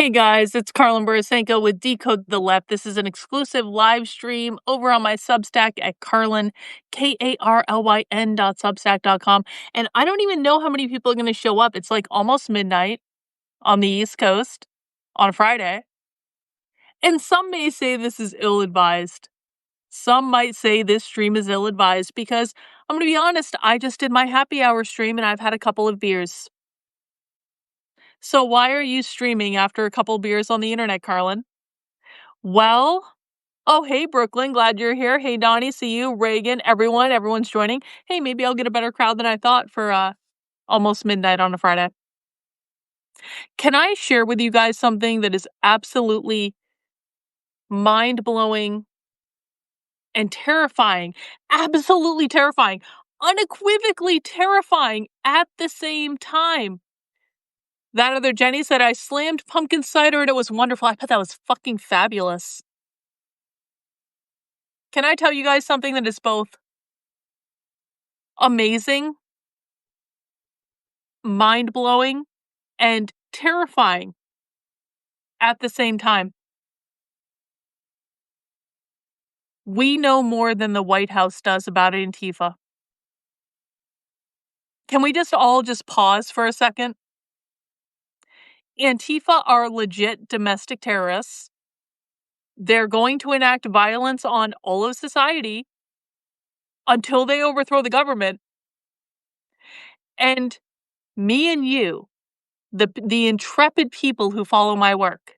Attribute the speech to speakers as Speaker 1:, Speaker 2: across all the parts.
Speaker 1: Hey guys, it's Karlyn Borysenko with Decode the Left. This is an exclusive live stream over on my Substack at Karlyn, Karlyn.substack.com. And I don't even know how many people are going to show up. It's like almost midnight on the East Coast on Friday. And some may say this is ill-advised. Some might say this stream is ill-advised because I'm going to be honest, I just did my happy hour stream and I've had a couple of beers. So why are you streaming after a couple beers on the internet, Karlyn? Well, oh, hey, Brooklyn, glad you're here. Hey, Donnie, see you. Reagan, everyone's joining. Hey, maybe I'll get a better crowd than I thought for almost midnight on a Friday. Can I share with you guys something that is absolutely mind-blowing and terrifying? Absolutely terrifying. Unequivocally terrifying at the same time. That other Jenny said, I slammed pumpkin cider and it was wonderful. I bet that was fucking fabulous. Can I tell you guys something that is both amazing, mind-blowing, and terrifying at the same time? We know more than the White House does about Antifa. Can we just all pause for a second? Antifa are legit domestic terrorists. They're going to enact violence on all of society until they overthrow the government. And me and you, the intrepid people who follow my work,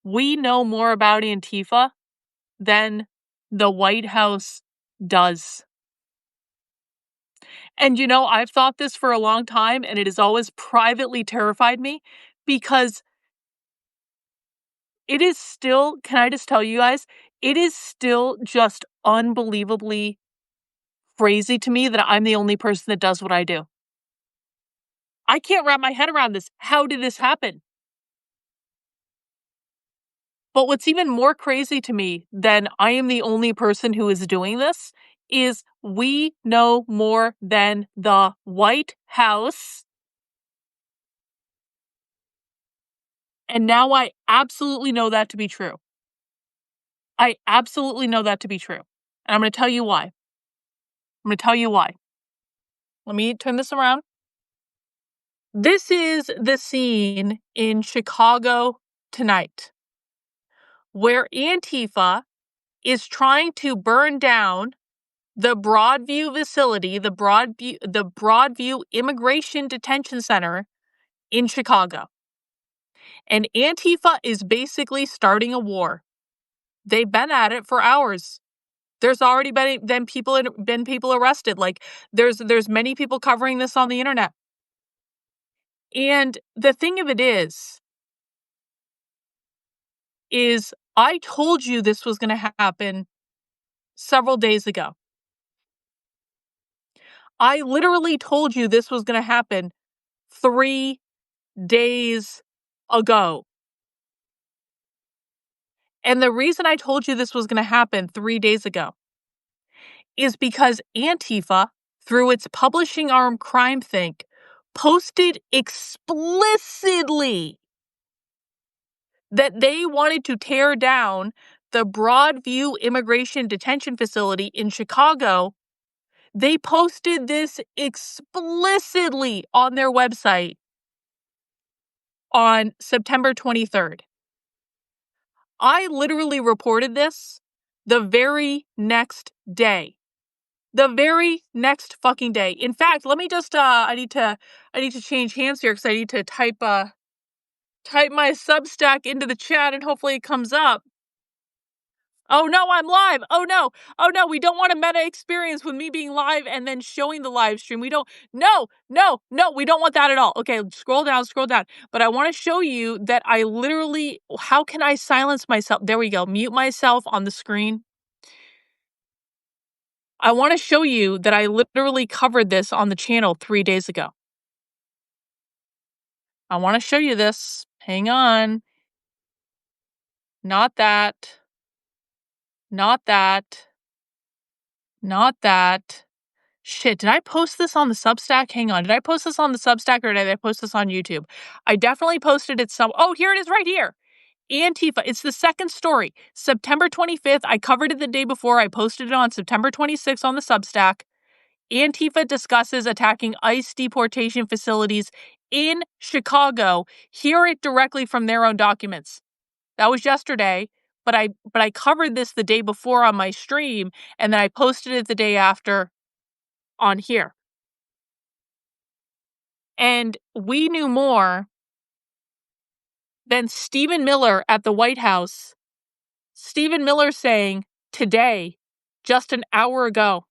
Speaker 1: we know more about Antifa than the White House does. And I've thought this for a long time, and it has always privately terrified me because it is still, can I just tell you guys, it is still just unbelievably crazy to me that I'm the only person that does what I do. I can't wrap my head around this. How did this happen? But what's even more crazy to me than I am the only person who is doing this is we know more than the White House. And now I absolutely know that to be true. I absolutely know that to be true. And I'm going to tell you why. Let me turn this around. This is the scene in Chicago tonight, where Antifa is trying to burn down the Broadview facility, the Broadview Immigration Detention Center in Chicago. And Antifa is basically starting a war. They've been at it for hours. There's already been people arrested. Like there's many people covering this on the internet. And the thing of it is I told you this was going to happen several days ago. I literally told you this was going to happen 3 days ago. And the reason I told you this was going to happen 3 days ago is because Antifa, through its publishing arm CrimeThink, posted explicitly that they wanted to tear down the Broadview Immigration Detention Facility in Chicago. They posted this explicitly on their website on September 23rd. I literally reported this the very next day. The very next fucking day. In fact, let me just I need to change hands here because I need to type my Substack into the chat and hopefully it comes up. Oh no, I'm live. Oh no, we don't want a meta experience with me being live and then showing the live stream. We don't, no, we don't want that at all. Okay, scroll down. But I want to show you that I literally, how can I silence myself? There we go, mute myself on the screen. I want to show you that I literally covered this on the channel 3 days ago. I want to show you this. Hang on. Not that. Not that. Not that. Shit, did I post this on the Substack? Hang on. Did I post this on the Substack or did I post this on YouTube? I definitely posted it oh, here it is right here. Antifa. It's the second story. September 25th. I covered it the day before. I posted it on September 26th on the Substack. Antifa discusses attacking ICE deportation facilities in Chicago. Hear it directly from their own documents. That was yesterday, but I covered this the day before on my stream, and then I posted it the day after on here. And we knew more than Stephen Miller at the White House. Stephen Miller saying today, just an hour ago,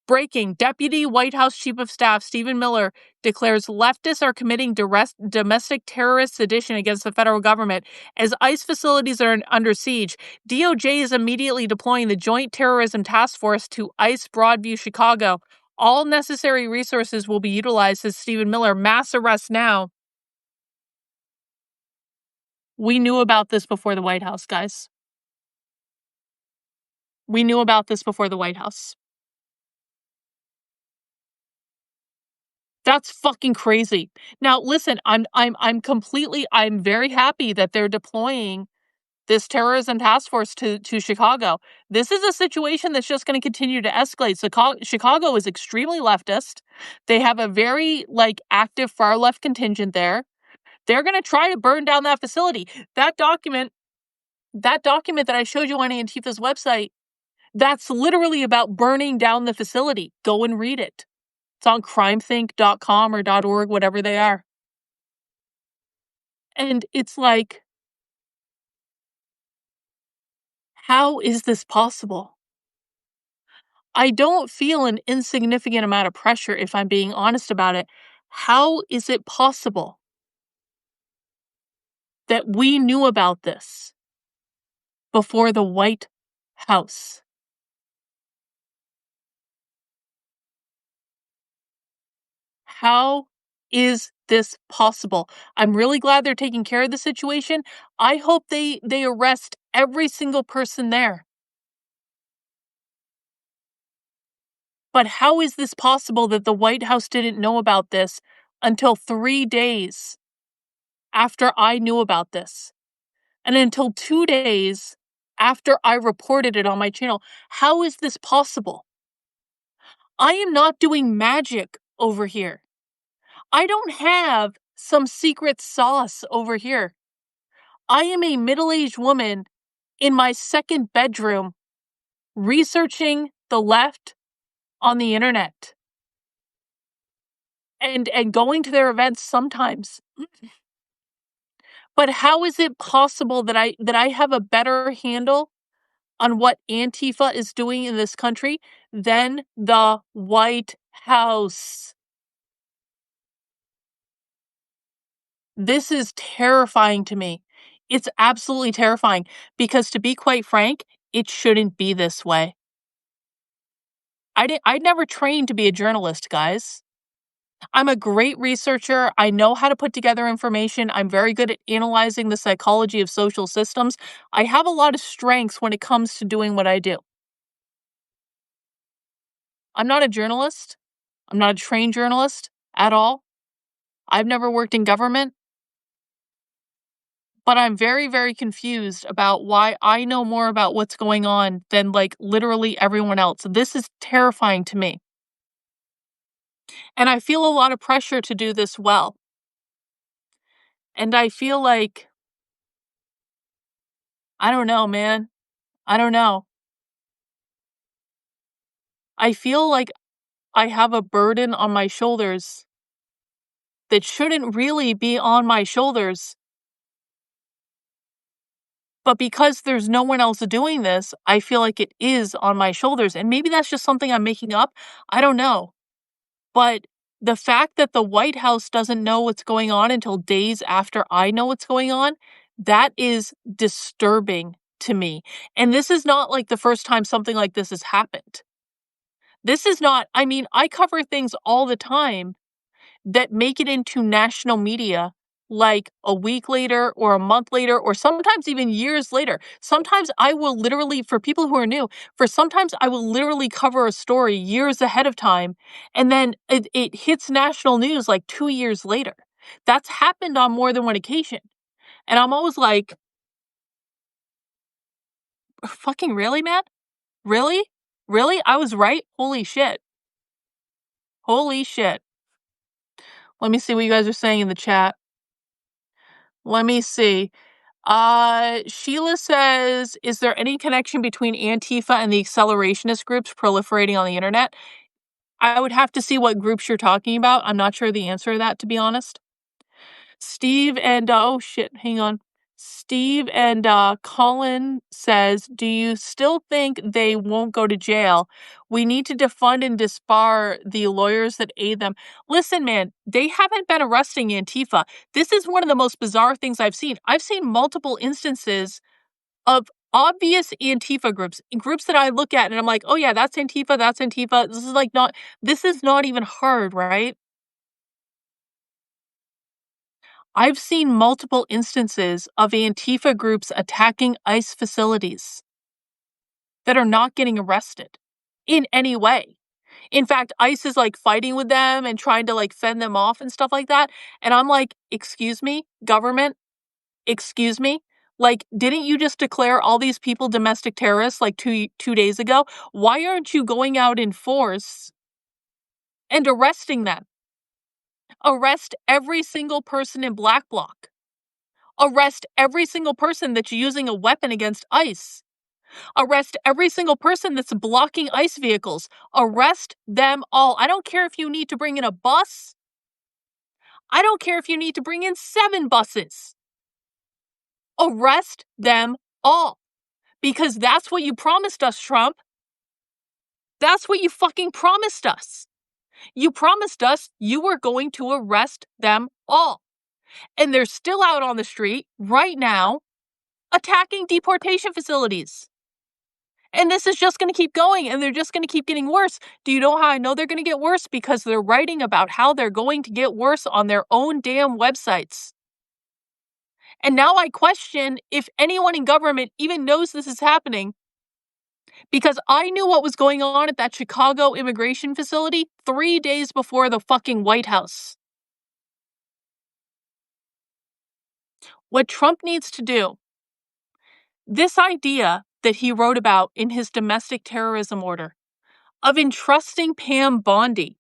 Speaker 1: breaking, Deputy White House Chief of Staff Stephen Miller declares leftists are committing domestic terrorist sedition against the federal government as ICE facilities are under siege. DOJ is immediately deploying the Joint Terrorism Task Force to ICE Broadview, Chicago. All necessary resources will be utilized, says Stephen Miller. Mass arrest now. We knew about this before the White House, guys. We knew about this before the White House. That's fucking crazy. Now, listen, I'm very happy that they're deploying this terrorism task force to Chicago. This is a situation that's just going to continue to escalate. Chicago is extremely leftist. They have a very active far left contingent there. They're going to try to burn down that facility. That document that I showed you on Antifa's website, that's literally about burning down the facility. Go and read it. It's on crimethink.com or .org, whatever they are. And it's like, how is this possible? I don't feel an insignificant amount of pressure if I'm being honest about it. How is it possible that we knew about this before the White House? How is this possible? I'm really glad they're taking care of the situation. I hope they arrest every single person there. But how is this possible that the White House didn't know about this until 3 days after I knew about this? And until 2 days after I reported it on my channel? How is this possible? I am not doing magic over here. I don't have some secret sauce over here. I am a middle-aged woman in my second bedroom researching the left on the internet and going to their events sometimes. But how is it possible that I have a better handle on what Antifa is doing in this country than the White House? This is terrifying to me. It's absolutely terrifying because, to be quite frank, it shouldn't be this way. I never trained to be a journalist, guys. I'm a great researcher. I know how to put together information. I'm very good at analyzing the psychology of social systems. I have a lot of strengths when it comes to doing what I do. I'm not a journalist. I'm not a trained journalist at all. I've never worked in government. But I'm very, very confused about why I know more about what's going on than literally everyone else. This is terrifying to me. And I feel a lot of pressure to do this well. And I feel like, I don't know, man. I don't know. I feel like I have a burden on my shoulders that shouldn't really be on my shoulders. But because there's no one else doing this, I feel like it is on my shoulders. And maybe that's just something I'm making up. I don't know. But the fact that the White House doesn't know what's going on until days after I know what's going on, that is disturbing to me. And this is not the first time something like this has happened. This is not, I cover things all the time that make it into national media, like a week later or a month later, or sometimes even years later. Sometimes I will literally, for people who are new, sometimes I will literally cover a story years ahead of time, and then it hits national news like 2 years later. That's happened on more than one occasion. And I'm always like, fucking really, man? Really? Really? I was right? Holy shit. Holy shit. Let me see what you guys are saying in the chat. Let me see. Sheila says, is there any connection between Antifa and the accelerationist groups proliferating on the internet? I would have to see what groups you're talking about. I'm not sure the answer to that, to be honest. Steve and, oh shit, hang on. Steve and Colin says, do you still think they won't go to jail? We need to defund and disbar the lawyers that aid them. Listen, man, they haven't been arresting Antifa. This is one of the most bizarre things I've seen. I've seen multiple instances of obvious Antifa groups that I look at and I'm like, oh yeah, that's Antifa, that's Antifa. This is not even hard, right? I've seen multiple instances of Antifa groups attacking ICE facilities that are not getting arrested in any way. In fact, ICE is like fighting with them and trying to like fend them off and stuff like that. And I'm like, excuse me, government, excuse me. Like, didn't you just declare all these people domestic terrorists like two days ago? Why aren't you going out in force and arresting them? Arrest every single person in Black Bloc. Arrest every single person that's using a weapon against ICE. Arrest every single person that's blocking ICE vehicles. Arrest them all. I don't care if you need to bring in a bus. I don't care if you need to bring in 7 buses. Arrest them all. Because that's what you promised us, Trump. That's what you fucking promised us. You promised us you were going to arrest them all. And they're still out on the street right now attacking deportation facilities. And this is just going to keep going, and they're just going to keep getting worse. Do you know how I know they're going to get worse? Because they're writing about how they're going to get worse on their own damn websites. And now I question if anyone in government even knows this is happening, because I knew what was going on at that Chicago immigration facility 3 days before the fucking White House. What Trump needs to do, this idea that he wrote about in his domestic terrorism order of entrusting Pam Bondi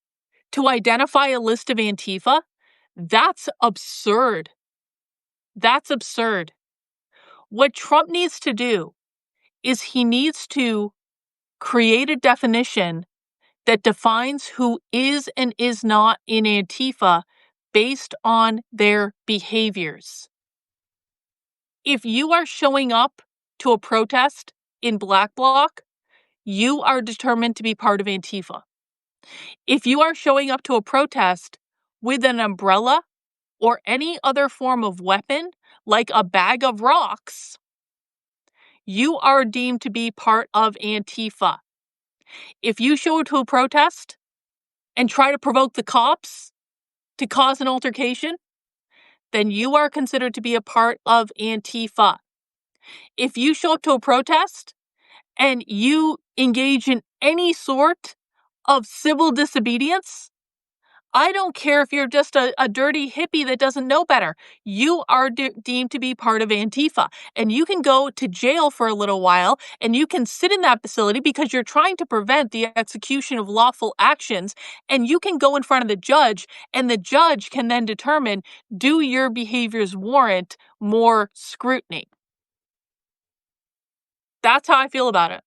Speaker 1: to identify a list of Antifa, that's absurd. That's absurd. What Trump needs to do is he needs to create a definition that defines who is and is not in Antifa based on their behaviors. If you are showing up to a protest in Black Bloc, you are determined to be part of Antifa. If you are showing up to a protest with an umbrella or any other form of weapon, like a bag of rocks, you are deemed to be part of Antifa. If you show up to a protest and try to provoke the cops to cause an altercation, then you are considered to be a part of Antifa. If you show up to a protest and you engage in any sort of civil disobedience, I don't care if you're just a dirty hippie that doesn't know better. You are deemed to be part of Antifa. And you can go to jail for a little while, and you can sit in that facility because you're trying to prevent the execution of lawful actions. And you can go in front of the judge, and the judge can then determine, do your behaviors warrant more scrutiny? That's how I feel about it.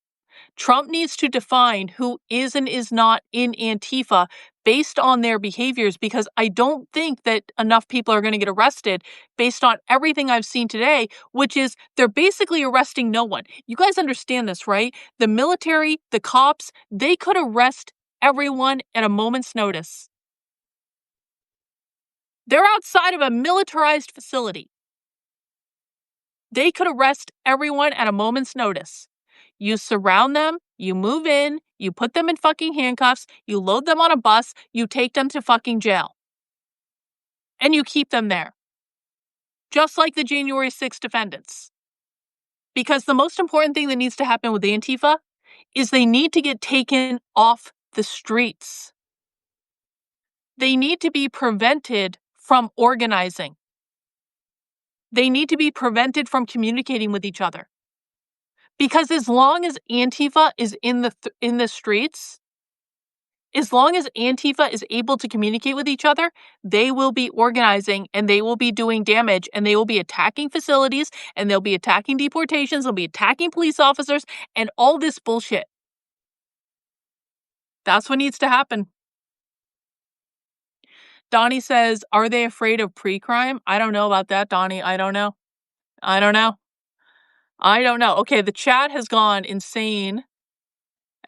Speaker 1: Trump needs to define who is and is not in Antifa based on their behaviors, because I don't think that enough people are going to get arrested based on everything I've seen today, which is they're basically arresting no one. You guys understand this, right? The military, the cops, they could arrest everyone at a moment's notice. They're outside of a militarized facility. They could arrest everyone at a moment's notice. You surround them, you move in, you put them in fucking handcuffs, you load them on a bus, you take them to fucking jail. And you keep them there. just like the January 6th defendants. Because the most important thing that needs to happen with Antifa is they need to get taken off the streets. They need to be prevented from organizing. They need to be prevented from communicating with each other. Because as long as Antifa is in the streets, as long as Antifa is able to communicate with each other, they will be organizing and they will be doing damage and they will be attacking facilities and they'll be attacking deportations, they'll be attacking police officers and all this bullshit. That's what needs to happen. Donnie says, are they afraid of pre-crime? I don't know about that, Donnie. I don't know. Okay, the chat has gone insane.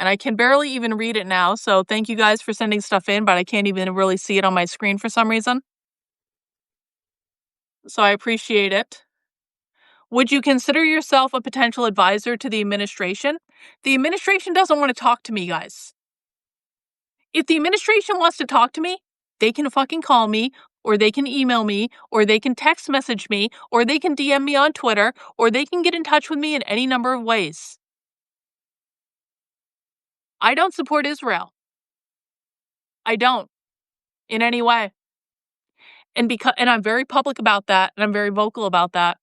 Speaker 1: And I can barely even read it now, so thank you guys for sending stuff in, but I can't even really see it on my screen for some reason. So I appreciate it. Would you consider yourself a potential advisor to the administration? The administration doesn't want to talk to me, guys. If the administration wants to talk to me, they can fucking call me, or they can email me, or they can text message me, or they can DM me on Twitter, or they can get in touch with me in any number of ways. I don't support Israel. I don't. In any way. And I'm very public about that, and I'm very vocal about that.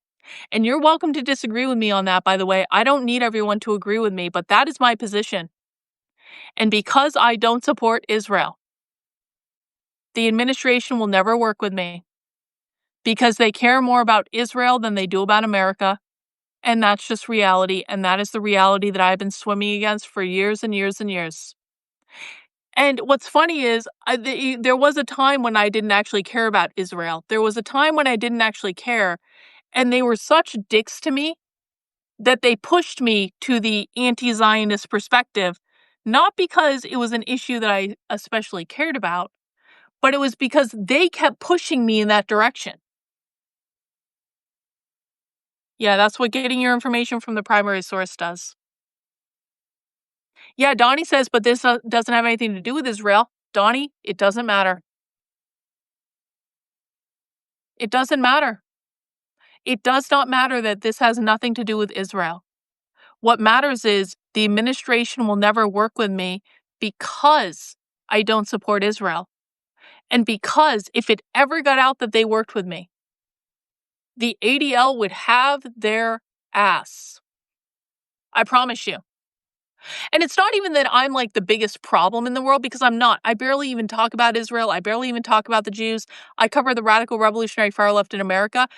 Speaker 1: And you're welcome to disagree with me on that, by the way. I don't need everyone to agree with me, but that is my position. And because I don't support Israel, the administration will never work with me because they care more about Israel than they do about America. And that's just reality. And that is the reality that I've been swimming against for years and years and years. And what's funny is there was a time when I didn't actually care about Israel. There was a time when I didn't actually care. And they were such dicks to me that they pushed me to the anti-Zionist perspective, not because it was an issue that I especially cared about, but it was because they kept pushing me in that direction. Yeah, that's what getting your information from the primary source does. Yeah, Donnie says, but this doesn't have anything to do with Israel. Donnie, it doesn't matter. It doesn't matter. It does not matter that this has nothing to do with Israel. What matters is the administration will never work with me because I don't support Israel. And because if it ever got out that they worked with me, the ADL would have their ass. I promise you. And it's not even that I'm like the biggest problem in the world, because I'm not. I barely even talk about Israel. I barely even talk about the Jews. I cover the radical revolutionary far left in America.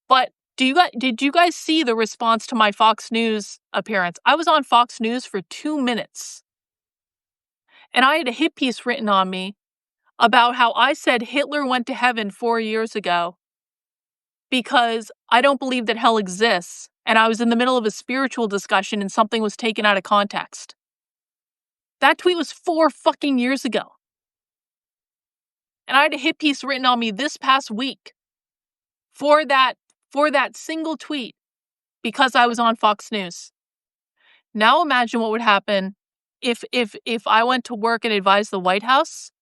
Speaker 1: But did you guys see the response to my Fox News appearance? I was on Fox News for 2 minutes. And I had a hit piece written on me about how I said Hitler went to heaven 4 years ago because I don't believe that hell exists. And I was in the middle of a spiritual discussion and something was taken out of context. That tweet was 4 fucking years ago. And I had a hit piece written on me this past week for that single tweet because I was on Fox News. Now imagine what would happen if I went to work and advised the White House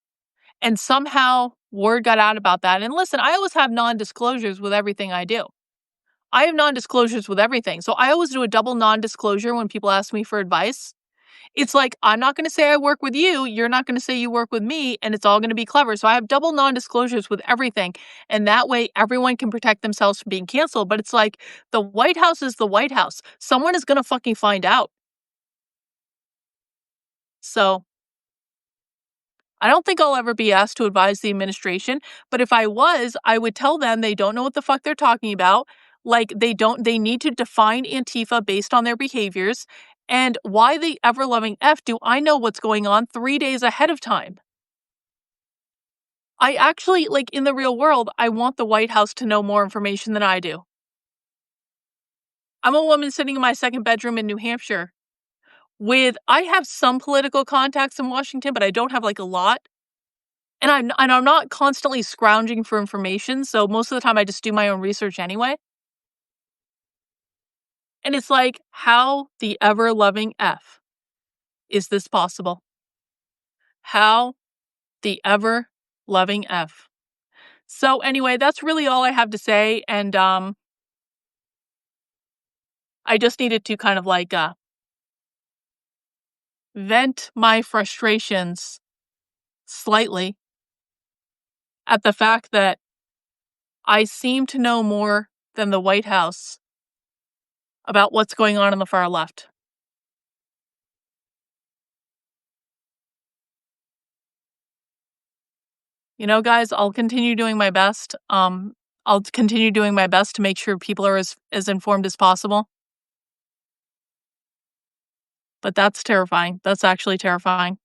Speaker 1: and somehow word got out about that. And listen, I always have non-disclosures with everything I do. I have non-disclosures with everything. So I always do a double non-disclosure when people ask me for advice. It's like, I'm not going to say I work with you. You're not going to say you work with me. And it's all going to be clever. So I have double non-disclosures with everything. And that way everyone can protect themselves from being canceled. But it's like, the White House is the White House. Someone is going to fucking find out. So I don't think I'll ever be asked to advise the administration. But if I was, I would tell them they don't know what the fuck they're talking about. Like, they need to define Antifa based on their behaviors. And why the ever-loving F do I know what's going on 3 days ahead of time? I actually, like, in the real world, I want the White House to know more information than I do. I'm a woman sitting in my second bedroom in New Hampshire I have some political contacts in Washington, but I don't have like a lot. And I'm not constantly scrounging for information. So most of the time I just do my own research anyway. And it's like, how the ever-loving F is this possible? How the ever-loving F? So anyway, that's really all I have to say, and, I just needed to kind of, like, vent my frustrations slightly at the fact that I seem to know more than the White House about what's going on the far left. You know, guys, I'll continue doing my best. I'll continue doing my best to make sure people are as informed as possible. But that's terrifying. That's actually terrifying.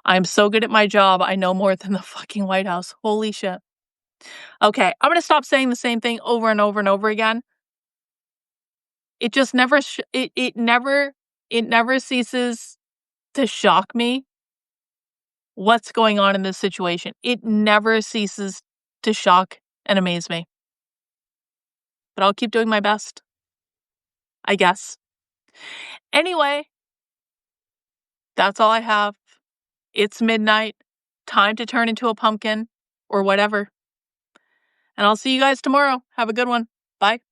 Speaker 1: I'm so good at my job. I know more than the fucking White House. Holy shit. Okay, I'm gonna stop saying the same thing over and over and over again. It just never it never ceases to shock me what's going on in this situation. It never ceases to shock and amaze me. But I'll keep doing my best, I guess. Anyway, that's all I have. It's midnight. Time to turn into a pumpkin or whatever. And I'll see you guys tomorrow. Have a good one. Bye.